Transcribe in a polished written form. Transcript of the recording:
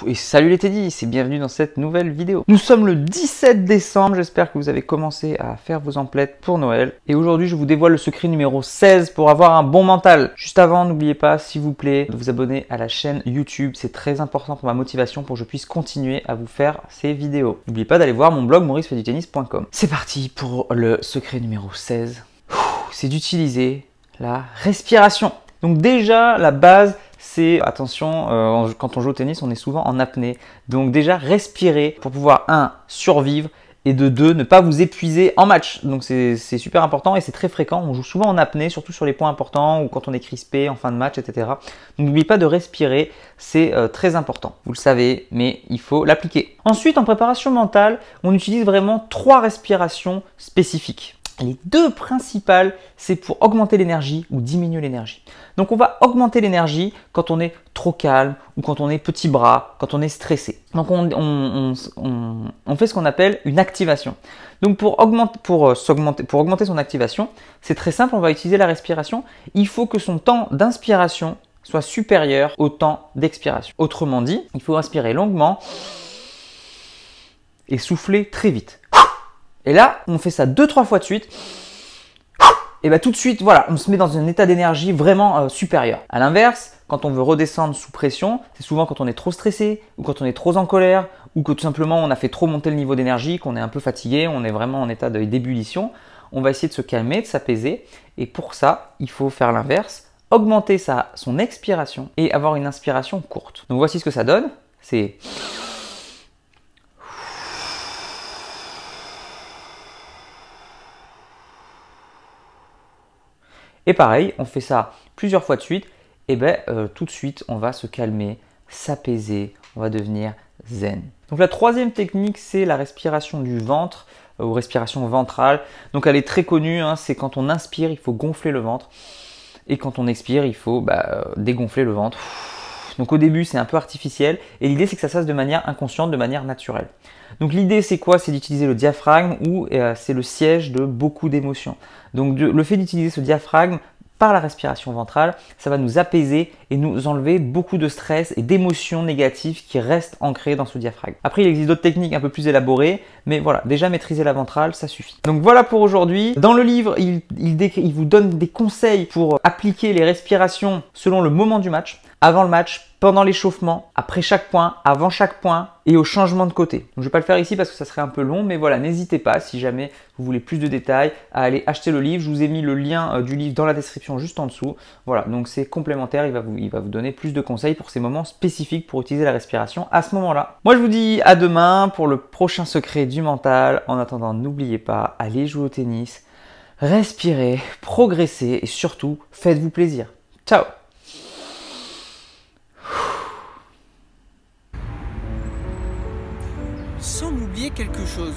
Et salut les tennis et bienvenue dans cette nouvelle vidéo. Nous sommes le 17 décembre, j'espère que vous avez commencé à faire vos emplettes pour Noël. Et aujourd'hui, je vous dévoile le secret numéro 16 pour avoir un bon mental. Juste avant, n'oubliez pas, s'il vous plaît, de vous abonner à la chaîne YouTube. C'est très important pour ma motivation, pour que je puisse continuer à vous faire ces vidéos. N'oubliez pas d'aller voir mon blog mauricefaidutennis.com. C'est parti pour le secret numéro 16. C'est d'utiliser la respiration. Donc déjà, la base, c'est, attention, quand on joue au tennis, on est souvent en apnée. Donc déjà, respirer pour pouvoir, 1, survivre et de 2, ne pas vous épuiser en match. Donc c'est super important et c'est très fréquent. On joue souvent en apnée, surtout sur les points importants ou quand on est crispé en fin de match, etc. Donc n'oubliez pas de respirer, c'est très important. Vous le savez, mais il faut l'appliquer. Ensuite, en préparation mentale, on utilise vraiment 3 respirations spécifiques. Les 2 principales, c'est pour augmenter l'énergie ou diminuer l'énergie. Donc on va augmenter l'énergie quand on est trop calme ou quand on est petit bras, quand on est stressé. Donc on fait ce qu'on appelle une activation. Donc pour augmenter son activation, c'est très simple, on va utiliser la respiration. Il faut que son temps d'inspiration soit supérieur au temps d'expiration. Autrement dit, il faut inspirer longuement et souffler très vite. Et là, on fait ça 2-3 fois de suite. Et bien tout de suite, voilà, on se met dans un état d'énergie vraiment supérieur. À l'inverse, quand on veut redescendre sous pression, c'est souvent quand on est trop stressé ou quand on est trop en colère ou que tout simplement on a fait trop monter le niveau d'énergie, qu'on est un peu fatigué, on est vraiment en état d'ébullition. On va essayer de se calmer, de s'apaiser. Et pour ça, il faut faire l'inverse, augmenter son expiration et avoir une inspiration courte. Donc voici ce que ça donne. C'est... Et pareil, on fait ça plusieurs fois de suite, et bien tout de suite, on va se calmer, s'apaiser, on va devenir zen. Donc la troisième technique, c'est la respiration du ventre ou respiration ventrale. Donc elle est très connue, hein, c'est quand on inspire, il faut gonfler le ventre. Et quand on expire, il faut dégonfler le ventre. Donc au début, c'est un peu artificiel et l'idée, c'est que ça se fasse de manière inconsciente, de manière naturelle. Donc l'idée, c'est quoi? C'est d'utiliser le diaphragme où c'est le siège de beaucoup d'émotions. Donc le fait d'utiliser ce diaphragme par la respiration ventrale, ça va nous apaiser et nous enlever beaucoup de stress et d'émotions négatives qui restent ancrées dans ce diaphragme. Après, il existe d'autres techniques un peu plus élaborées, mais voilà, déjà maîtriser la ventrale, ça suffit. Donc voilà pour aujourd'hui. Dans le livre, il vous donne des conseils pour appliquer les respirations selon le moment du match, avant le match, pendant l'échauffement, après chaque point, avant chaque point et au changement de côté. Donc, je ne vais pas le faire ici parce que ça serait un peu long, mais voilà, n'hésitez pas si jamais vous voulez plus de détails à aller acheter le livre. Je vous ai mis le lien du livre dans la description juste en dessous. Voilà, donc c'est complémentaire, il va vous donner plus de conseils pour ces moments spécifiques pour utiliser la respiration à ce moment-là. Moi, je vous dis à demain pour le prochain secret du mental. En attendant, n'oubliez pas, allez jouer au tennis, respirez, progressez et surtout, faites-vous plaisir. Ciao! Sans oublier quelque chose.